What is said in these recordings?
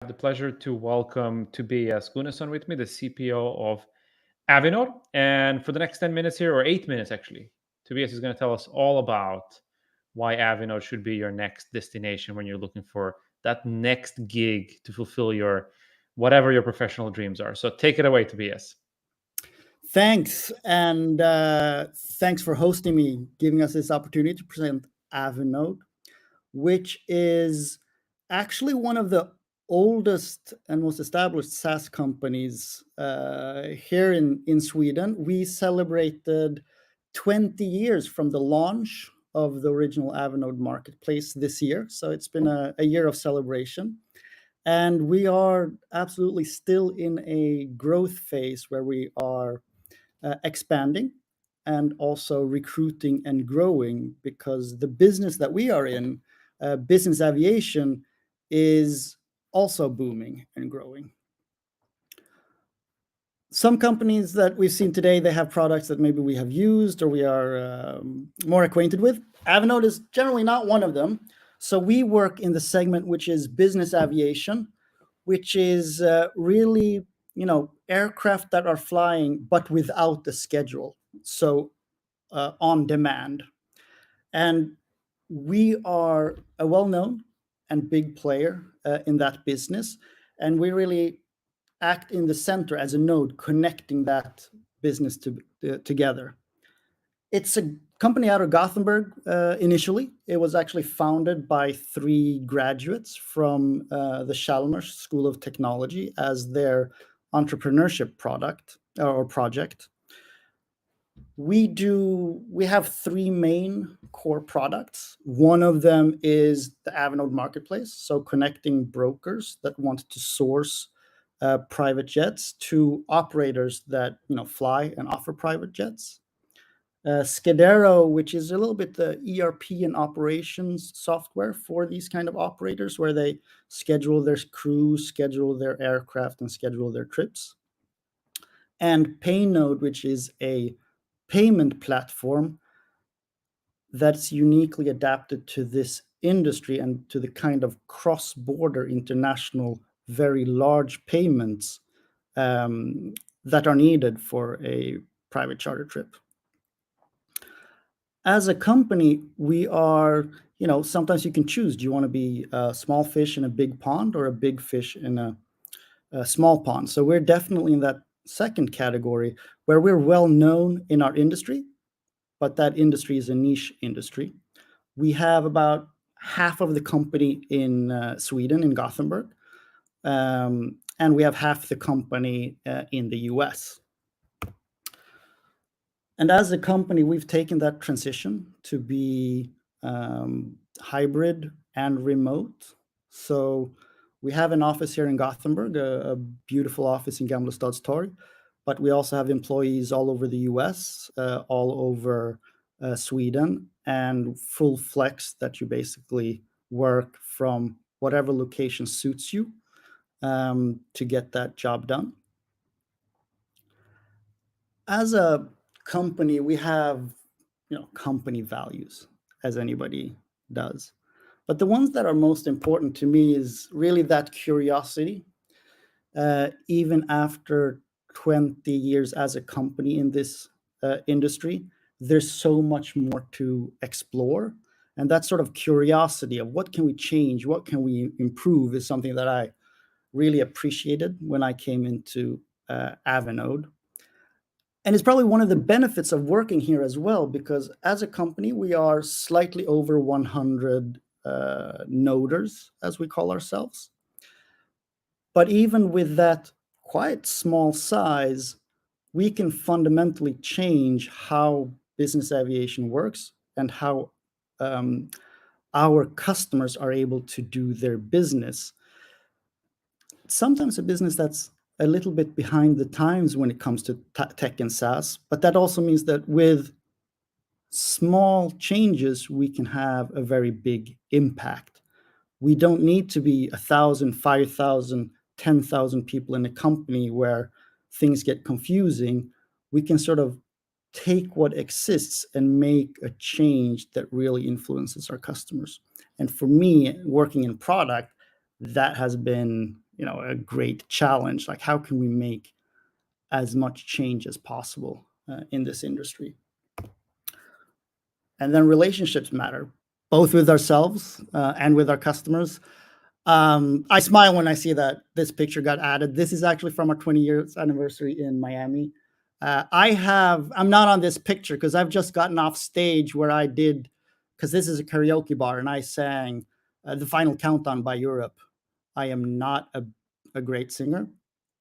The pleasure to welcome Tobias Gunnarsson with me, the CPO of Avinode. And for the next 10 minutes here, or 8 minutes actually, Tobias is going to tell us all about why Avinode should be your next destination when you're looking for that next gig to fulfill your whatever your professional dreams are. So take it away, Tobias. Thanks, and thanks for hosting me, giving us this opportunity to present Avinode, which is actually one of the oldest and most established SaaS companies here in Sweden. We celebrated 20 years from the launch of the original Avinode marketplace this year, so it's been a year of celebration. And we are absolutely still in a growth phase where we are expanding and also recruiting and growing, because the business that we are in, business aviation, is also booming and growing. Some companies that we've seen today, they have products that maybe we have used or we are more acquainted with. Avinode is generally not one of them. So we work in the segment which is business aviation, which is really aircraft that are flying but without the schedule, so on demand. And we are a well-known and big player in that business, and we really act in the center as a node connecting that business together. It's a company out of Gothenburg initially. It was actually founded by 3 graduates from the Chalmers School of Technology as their entrepreneurship product or project. We have 3 main core products. One of them is the Avinode Marketplace, so connecting brokers that want to source private jets to operators that fly and offer private jets. Scadero, which is a little bit the ERP and operations software for these kind of operators, where they schedule their crew, schedule their aircraft, and schedule their trips. And Paynode, which is a payment platform that's uniquely adapted to this industry and to the kind of cross-border international, very large payments that are needed for a private charter trip. As a company, we are, sometimes you can choose. Do you want to be a small fish in a big pond or a big fish in a small pond? So we're definitely in that second category, where we're well known in our industry, but that industry is a niche industry. We have about half of the company in Sweden, in Gothenburg, and we have half the company in the US. And as a company, we've taken that transition to be hybrid and remote. So we have an office here in Gothenburg, a beautiful office in Gamla Stadstorg, but we also have employees all over the US, all over Sweden, and full flex, that you basically work from whatever location suits you to get that job done. As a company, we have company values, as anybody does. But the ones that are most important to me is really that curiosity. Even after 20 years as a company in this industry, there's so much more to explore. And that sort of curiosity of what can we change, what can we improve, is something that I really appreciated when I came into Avinode. And it's probably one of the benefits of working here as well, because as a company, we are slightly over 100 noders, as we call ourselves. But even with that quite small size, we can fundamentally change how business aviation works and how our customers are able to do their business. Sometimes a business that's a little bit behind the times when it comes to tech and SaaS, but that also means that with small changes, we can have a very big impact. We don't need to be 1,000, 5,000, 10,000 people in a company where things get confusing. We can sort of take what exists and make a change that really influences our customers. And for me, working in product, that has been a great challenge. Like, how can we make as much change as possible in this industry? And then relationships matter, both with ourselves and with our customers. I smile when I see that this picture got added. This is actually from our 20 years anniversary in Miami. I'm not on this picture because I've just gotten off stage where I did, because this is a karaoke bar, and I sang The Final Countdown by Europe. I am not a great singer,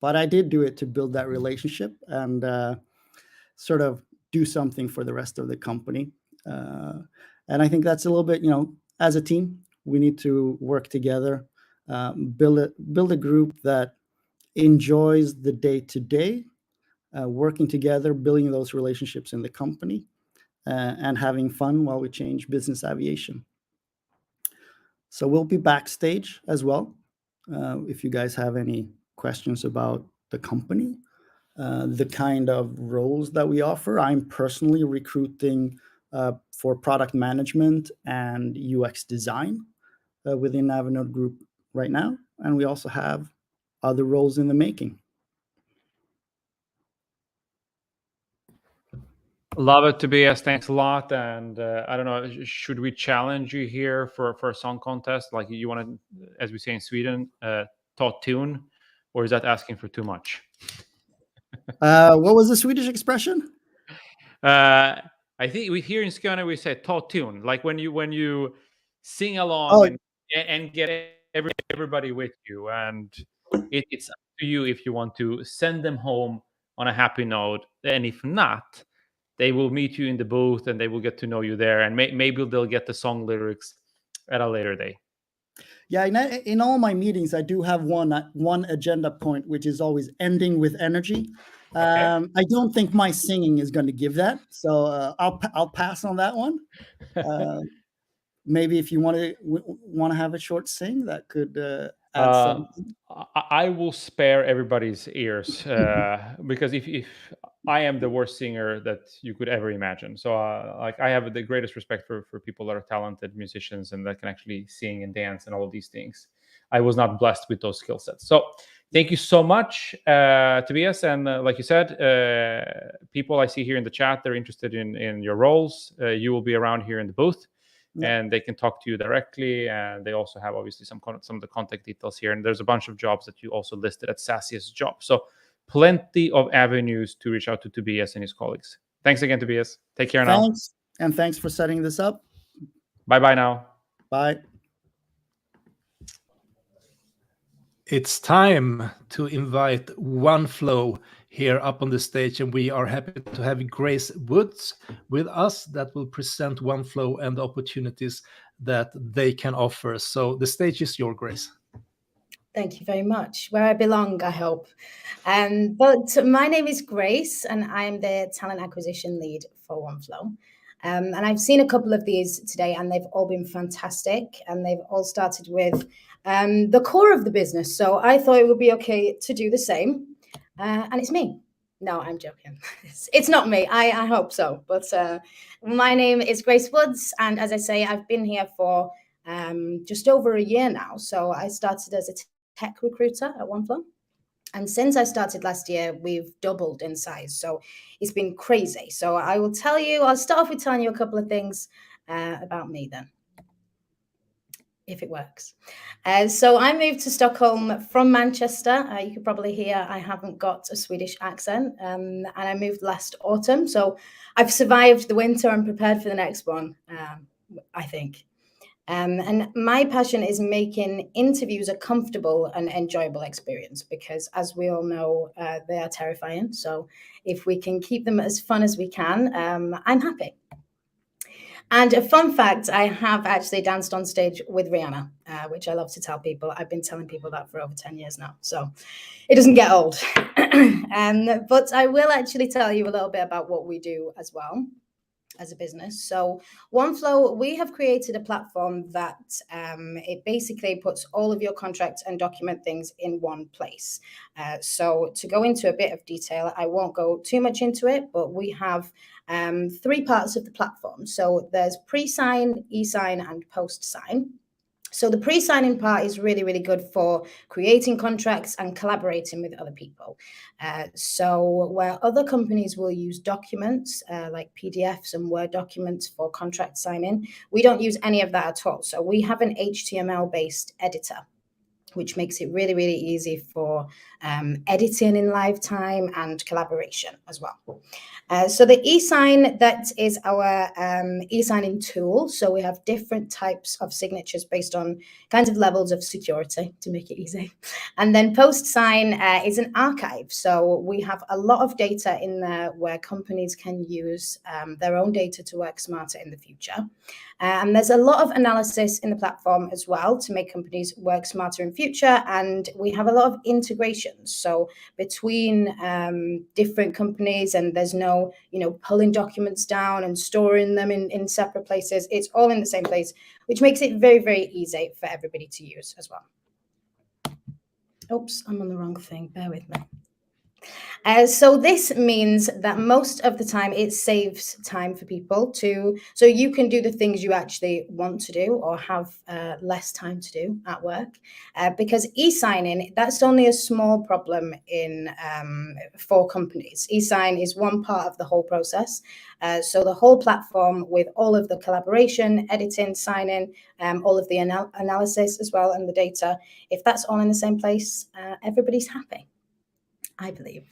but I did do it to build that relationship and sort of do something for the rest of the company. And I think that's a little bit, as a team, we need to work together, build a group that enjoys the day-to-day, working together, building those relationships in the company, and having fun while we change business aviation. So we'll be backstage as well. If you guys have any questions about the company, the kind of roles that we offer. I'm personally recruiting for product management and UX design within Avinode Group right now. And we also have other roles in the making. Love it, Tobias. Thanks a lot. And I don't know, should we challenge you here for a song contest? Like, you want to, as we say in Sweden, ta tune, or is that asking for too much? What was the Swedish expression? I think we here in Skåne we say ta tune, like when you sing along and get everybody with you, and it's up to you if you want to send them home on a happy note, and if not, they will meet you in the booth and they will get to know you there, and maybe they'll get the song lyrics at a later day. Yeah, in all my meetings, I do have one agenda point, which is always ending with energy. Okay. I don't think my singing is going to give that, so I'll pass on that one. Maybe if you want to have a short sing, that could add something. I will spare everybody's ears because if I am the worst singer that you could ever imagine. So like, I have the greatest respect for people that are talented musicians and that can actually sing and dance and all of these things. I was not blessed with those skill sets. So thank you so much, Tobias. And like you said, people I see here in the chat, they're interested in your roles. You will be around here in the booth. Yeah. And they can talk to you directly, and they also have obviously some of the contact details here, and there's a bunch of jobs that you also listed at SaaSiest Jobs, so plenty of avenues to reach out to Tobias and his colleagues. Thanks again, Tobias. Take care now. Thanks, and thanks for setting this up. Bye now. Bye. It's time to invite OneFlow here up on the stage, and we are happy to have Grace Woods with us that will present OneFlow and the opportunities that they can offer. So the stage is yours, Grace. Thank you very much. Where I belong, I hope. But my name is Grace, and I'm the talent acquisition lead for OneFlow. And I've seen a couple of these today, and they've all been fantastic, and they've all started with the core of the business. So I thought it would be okay to do the same. And it's me. No, I'm joking. It's not me. I hope so. But my name is Grace Woods. And as I say, I've been here for just over a year now. So I started as a tech recruiter at OneFlow. And since I started last year, we've doubled in size. So it's been crazy. So I'll start off with telling you a couple of things about me then, if it works. So I moved to Stockholm from Manchester. You could probably hear I haven't got a Swedish accent. And I moved last autumn. So I've survived the winter and prepared for the next one, I think. And my passion is making interviews a comfortable and enjoyable experience, because as we all know, they are terrifying. So if we can keep them as fun as we can, I'm happy. And a fun fact, I have actually danced on stage with Rihanna, which I love to tell people. I've been telling people that for over 10 years now. So it doesn't get old. But I will actually tell you a little bit about what we do as well as a business. So OneFlow, we have created a platform that it basically puts all of your contracts and document things in one place. So to go into a bit of detail, I won't go too much into it, but we have 3 parts of the platform. So there's pre-sign, e-sign, and post-sign. So the pre-signing part is really, really good for creating contracts and collaborating with other people. So where other companies will use documents like PDFs and Word documents for contract signing, we don't use any of that at all. So we have an HTML-based editor, which makes it really, really easy for editing in live time and collaboration as well. So the eSign, that is our e-signing tool. So we have different types of signatures based on kinds of levels of security to make it easy. And then post-sign is an archive. So we have a lot of data in there where companies can use their own data to work smarter in the future. And there's a lot of analysis in the platform as well to make companies work smarter in future. And we have a lot of integrations. So between different companies, and there's no, pulling documents down and storing them in separate places. It's all in the same place, which makes it very, very easy for everybody to use as well. Oops, I'm on the wrong thing. Bear with me. So this means that most of the time it saves time for people so you can do the things you actually want to do or have less time to do at work. Because e-signing, that's only a small problem for companies. E-sign is one part of the whole process. So the whole platform with all of the collaboration, editing, signing, all of the analysis as well, and the data, if that's all in the same place, everybody's happy, I believe.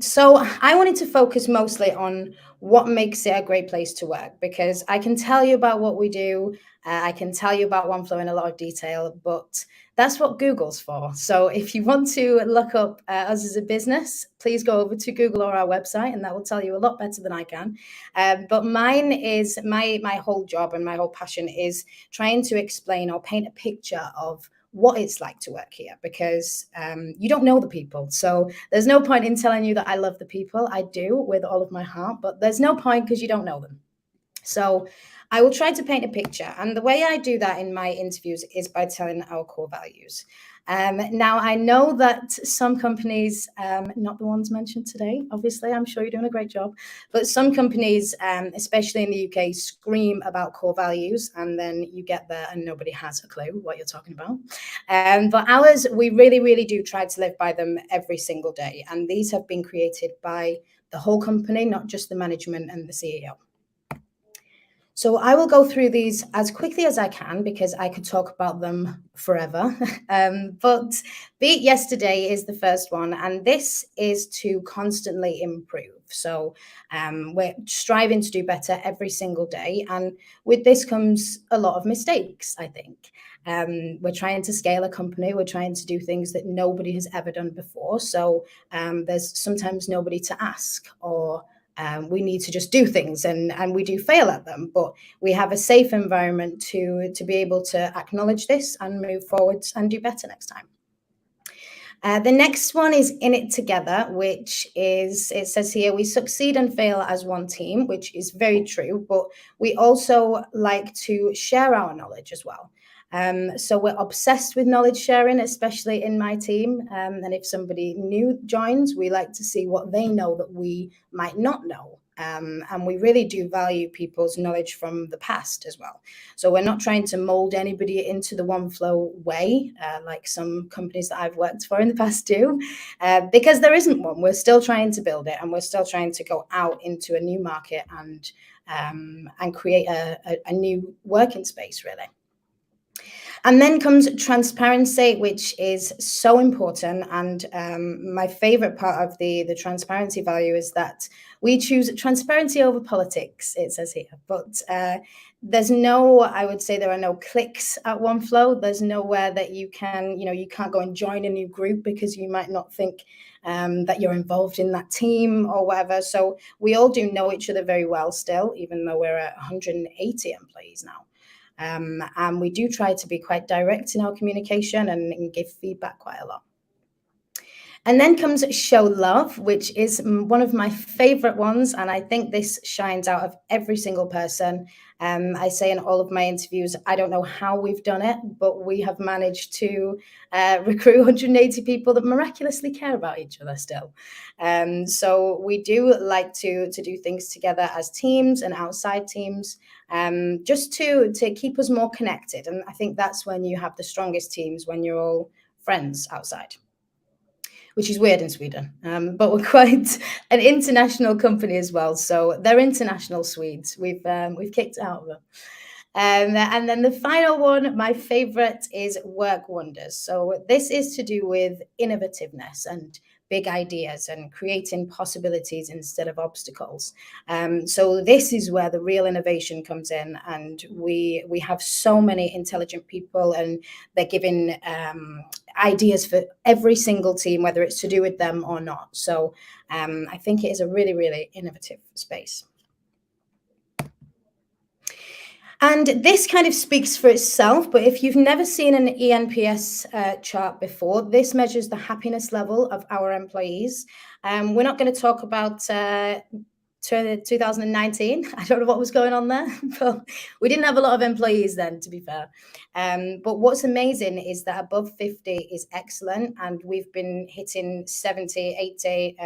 So I wanted to focus mostly on what makes it a great place to work, because I can tell you about what we do. I can tell you about OneFlow in a lot of detail, but that's what Google's for. So if you want to look up us as a business, please go over to Google or our website, and that will tell you a lot better than I can. But mine is my whole job, and my whole passion is trying to explain or paint a picture of what it's like to work here, because you don't know the people. So there's no point in telling you that I love the people. I do with all of my heart, but there's no point because you don't know them. So I will try to paint a picture. And the way I do that in my interviews is by telling our core values. Now, I know that some companies, not the ones mentioned today, obviously, I'm sure you're doing a great job, but some companies, especially in the UK, scream about core values, and then you get there and nobody has a clue what you're talking about. But ours, we really, really do try to live by them every single day. And these have been created by the whole company, not just the management and the CEO. So I will go through these as quickly as I can, because I could talk about them forever. But Beat Yesterday is the first one, and this is to constantly improve. So we're striving to do better every single day. And with this comes a lot of mistakes, I think. We're trying to scale a company. We're trying to do things that nobody has ever done before. So there's sometimes nobody to ask, or we need to just do things, and we do fail at them, but we have a safe environment to be able to acknowledge this and move forwards and do better next time. The next one is In It Together, which is, it says here, we succeed and fail as one team, which is very true, but we also like to share our knowledge as well. So we're obsessed with knowledge sharing, especially in my team. And if somebody new joins, we like to see what they know that we might not know. And we really do value people's knowledge from the past as well. So we're not trying to mold anybody into the OneFlow way, like some companies that I've worked for in the past do, because there isn't one. We're still trying to build it, and we're still trying to go out into a new market and create a new working space, really. And then comes transparency, which is so important. And my favorite part of the transparency value is that we choose transparency over politics, it says here. But there's no, I would say there are no clicks at OneFlow. There's nowhere that you can, you can't go and join a new group because you might not think that you're involved in that team or whatever. So we all do know each other very well still, even though we're at 180 employees now. And we do try to be quite direct in our communication and give feedback quite a lot. And then comes show love, which is one of my favorite ones. And I think this shines out of every single person. I say in all of my interviews, I don't know how we've done it, but we have managed to recruit 180 people that miraculously care about each other still. So we do like to do things together as teams and outside teams, just to keep us more connected. And I think that's when you have the strongest teams, when you're all friends outside, which is weird in Sweden, but we're quite an international company as well. So they're international Swedes. We've kicked out of them. And then the final one, my favorite, is work wonders. So this is to do with innovativeness and big ideas and creating possibilities instead of obstacles. So this is where the real innovation comes in, and we have so many intelligent people, and they're giving ideas for every single team, whether it's to do with them or not. So I think it is a really, really innovative space. And this kind of speaks for itself, but if you've never seen an ENPS chart before, this measures the happiness level of our employees. We're not going to talk about 2019. I don't know what was going on there, but we didn't have a lot of employees then, to be fair. But what's amazing is that above 50 is excellent, and we've been hitting 70, 80,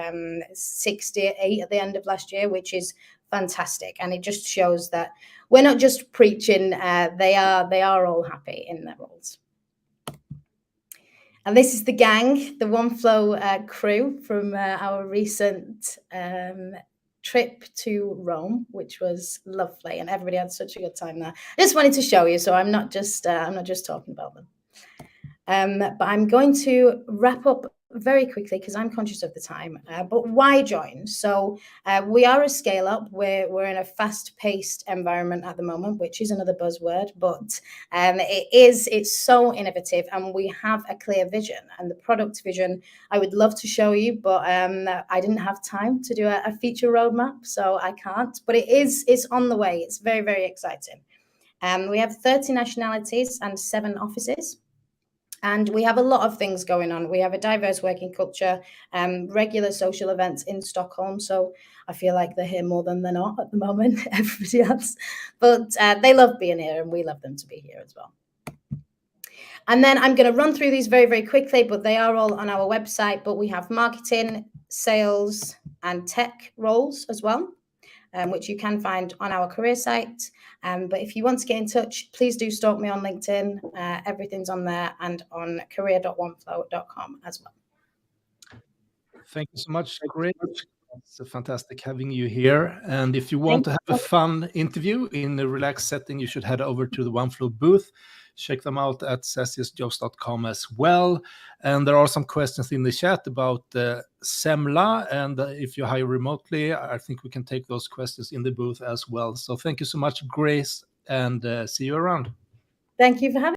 68 at the end of last year, which is fantastic. And it just shows that we're not just preaching, they are all happy in their roles. And this is the gang, the OneFlow crew from our recent trip to Rome, which was lovely, and everybody had such a good time there. I just wanted to show you, so I'm not just talking about them. But I'm going to wrap up very quickly because I'm conscious of the time. But why join? So we are a scale up. We're in a fast-paced environment at the moment, which is another buzzword, but it's so innovative, and we have a clear vision. And the product vision I would love to show you, but I didn't have time to do a feature roadmap, so I can't. But it's on the way. It's very, very exciting. We have 30 nationalities and 7 offices. And we have a lot of things going on. We have a diverse working culture, regular social events in Stockholm. So I feel like they're here more than they're not at the moment, everybody else. But they love being here, and we love them to be here as well. And then I'm going to run through these very, very quickly, but they are all on our website. But we have marketing, sales, and tech roles as well, which you can find on our career site. But if you want to get in touch, please do stalk me on LinkedIn. Everything's on there, and on career.oneflow.com as well. Thank you so much, Grace. It's fantastic having you here. And if you want to have a fun interview in a relaxed setting, you should head over to the OneFlow booth. Check them out at SaaSiestJobs.com as well. And there are some questions in the chat about Semla. And if you hire remotely, I think we can take those questions in the booth as well. So thank you so much, Grace, and see you around. Thank you for having me.